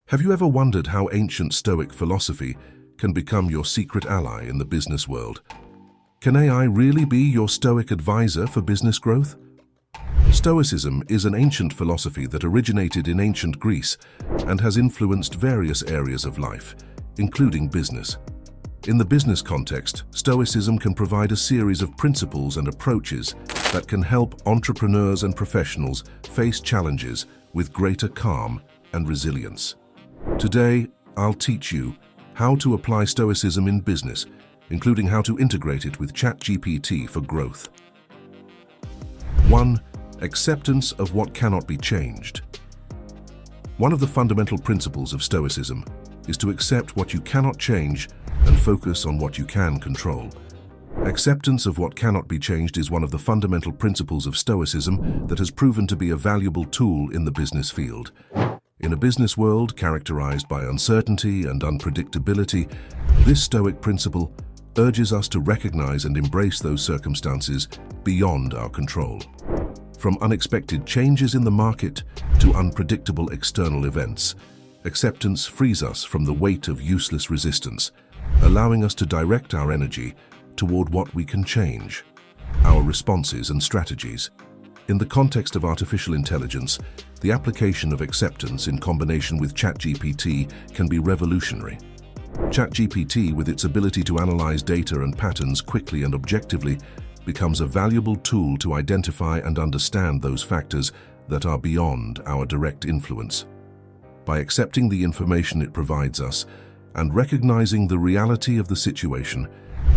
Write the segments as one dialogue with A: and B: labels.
A: Have you ever wondered how ancient Stoic philosophy can become your secret ally in the business world? Can AI really be your Stoic advisor for business growth? Stoicism is an ancient philosophy that originated in ancient Greece and has influenced various areas of life, including business. In the business context, Stoicism can provide a series of principles and approaches that can help entrepreneurs and professionals face challenges with greater calm and resilience. Today, I'll teach you how to apply Stoicism in business, including how to integrate it with ChatGPT for growth. 1. Acceptance of what cannot be changed. One of the fundamental principles of Stoicism is to accept what you cannot change and focus on what you can control. Acceptance of what cannot be changed is one of the fundamental principles of Stoicism that has proven to be a valuable tool in the business field. In a business world characterized by uncertainty and unpredictability, this Stoic principle urges us to recognize and embrace those circumstances beyond our control. From unexpected changes in the market to unpredictable external events, acceptance frees us from the weight of useless resistance, allowing us to direct our energy toward what we can change, our responses and strategies. In the context of artificial intelligence, the application of acceptance in combination with ChatGPT can be revolutionary. ChatGPT, with its ability to analyze data and patterns quickly and objectively, becomes a valuable tool to identify and understand those factors that are beyond our direct influence. By accepting the information it provides us and recognizing the reality of the situation,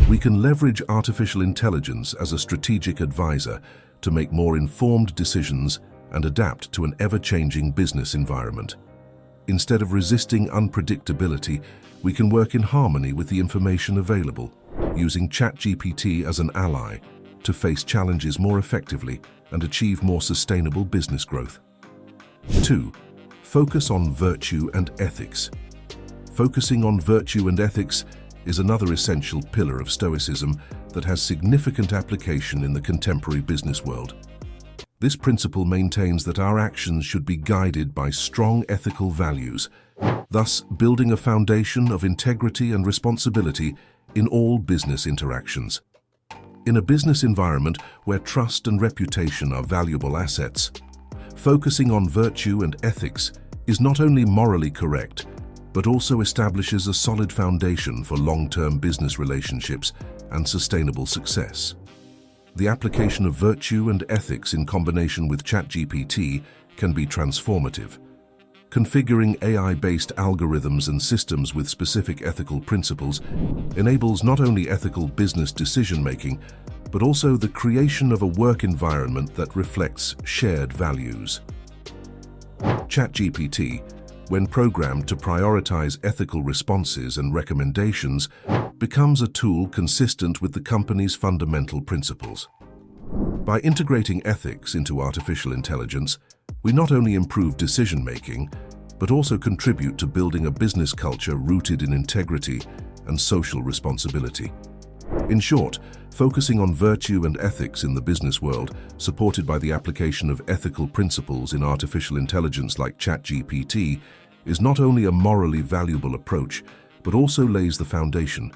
A: we can leverage artificial intelligence as a strategic advisor to make more informed decisions and adapt to an ever-changing business environment. Instead of resisting unpredictability, we can work in harmony with the information available, using ChatGPT as an ally to face challenges more effectively and achieve more sustainable business growth. 2. Focus on virtue and ethics. Focusing on virtue and ethics is another essential pillar of Stoicism that has significant application in the contemporary business world. This principle maintains that our actions should be guided by strong ethical values, thus building a foundation of integrity and responsibility in all business interactions. In a business environment where trust and reputation are valuable assets, focusing on virtue and ethics is not only morally correct, but also establishes a solid foundation for long-term business relationships and sustainable success. The application of virtue and ethics in combination with ChatGPT can be transformative. Configuring AI-based algorithms and systems with specific ethical principles enables not only ethical business decision-making, but also the creation of a work environment that reflects shared values. ChatGPT, when programmed to prioritize ethical responses and recommendations, becomes a tool consistent with the company's fundamental principles. By integrating ethics into artificial intelligence, we not only improve decision-making, but also contribute to building a business culture rooted in integrity and social responsibility. In short, focusing on virtue and ethics in the business world, supported by the application of ethical principles in artificial intelligence like ChatGPT, is not only a morally valuable approach, but also lays the foundation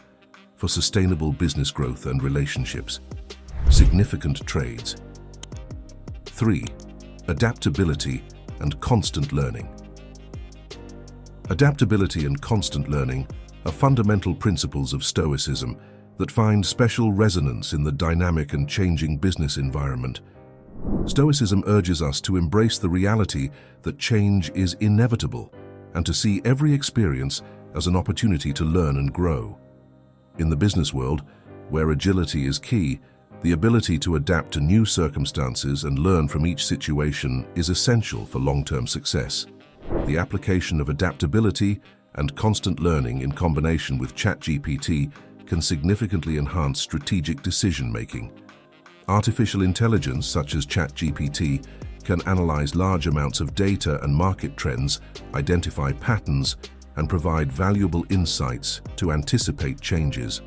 A: for sustainable business growth and relationships. Significant trades. 3. Adaptability and constant learning. Adaptability and constant learning are fundamental principles of Stoicism that find special resonance in the dynamic and changing business environment. Stoicism urges us to embrace the reality that change is inevitable and to see every experience as an opportunity to learn and grow. In the business world, where agility is key, the ability to adapt to new circumstances and learn from each situation is essential for long-term success. The application of adaptability and constant learning in combination with ChatGPT can significantly enhance strategic decision-making. Artificial intelligence, such as ChatGPT, can analyze large amounts of data and market trends, identify patterns, and provide valuable insights to anticipate changes.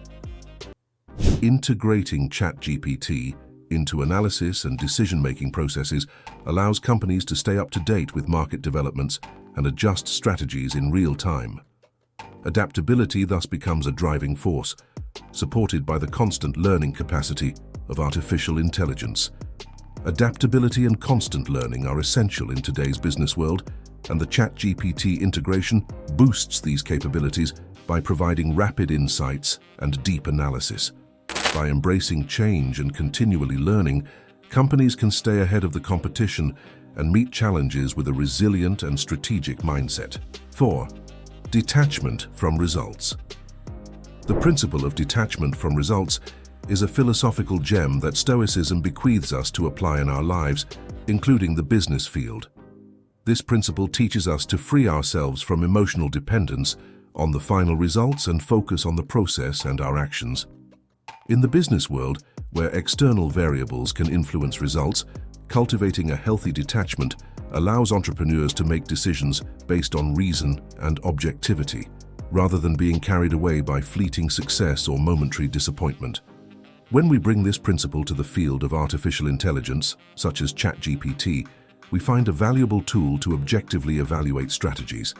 A: Integrating ChatGPT into analysis and decision-making processes allows companies to stay up to date with market developments and adjust strategies in real time. Adaptability thus becomes a driving force, supported by the constant learning capacity of artificial intelligence. Adaptability and constant learning are essential in today's business world, and the ChatGPT integration boosts these capabilities by providing rapid insights and deep analysis. By embracing change and continually learning, companies can stay ahead of the competition and meet challenges with a resilient and strategic mindset. 4. Detachment from results. The principle of detachment from results is a philosophical gem that Stoicism bequeaths us to apply in our lives, including the business field. This principle teaches us to free ourselves from emotional dependence on the final results and focus on the process and our actions. In the business world, where external variables can influence results, cultivating a healthy detachment allows entrepreneurs to make decisions based on reason and objectivity, rather than being carried away by fleeting success or momentary disappointment. When we bring this principle to the field of artificial intelligence, such as ChatGPT, we find a valuable tool to objectively evaluate strategies.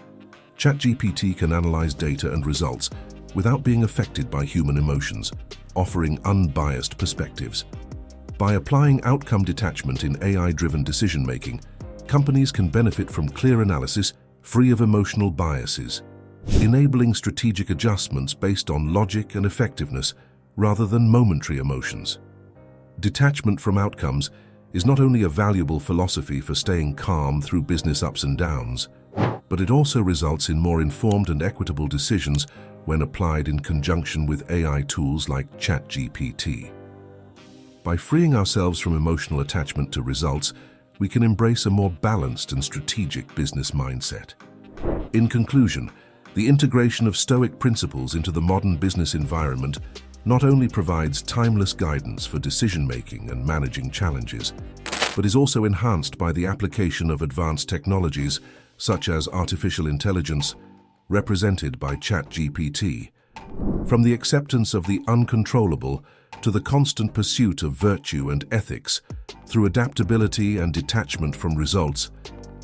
A: ChatGPT can analyze data and results without being affected by human emotions, offering unbiased perspectives. By applying outcome detachment in AI-driven decision-making, companies can benefit from clear analysis, free of emotional biases, enabling strategic adjustments based on logic and effectiveness rather than momentary emotions. Detachment from outcomes is not only a valuable philosophy for staying calm through business ups and downs, but it also results in more informed and equitable decisions when applied in conjunction with AI tools like ChatGPT. By freeing ourselves from emotional attachment to results, we can embrace a more balanced and strategic business mindset. In conclusion, the integration of Stoic principles into the modern business environment not only provides timeless guidance for decision-making and managing challenges, but is also enhanced by the application of advanced technologies such as artificial intelligence, represented by ChatGPT. From the acceptance of the uncontrollable to the constant pursuit of virtue and ethics, through adaptability and detachment from results,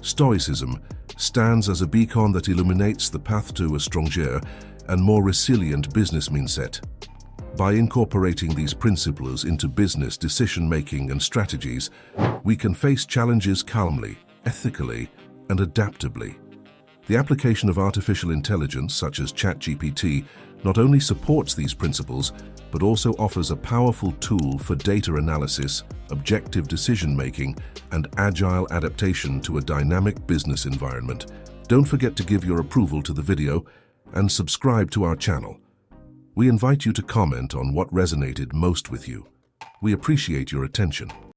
A: Stoicism stands as a beacon that illuminates the path to a stronger and more resilient business mindset. By incorporating these principles into business decision-making and strategies, we can face challenges calmly, ethically, and adaptably. The application of artificial intelligence, such as ChatGPT, not only supports these principles, but also offers a powerful tool for data analysis, objective decision-making, and agile adaptation to a dynamic business environment. Don't forget to give your approval to the video and subscribe to our channel. We invite you to comment on what resonated most with you. We appreciate your attention.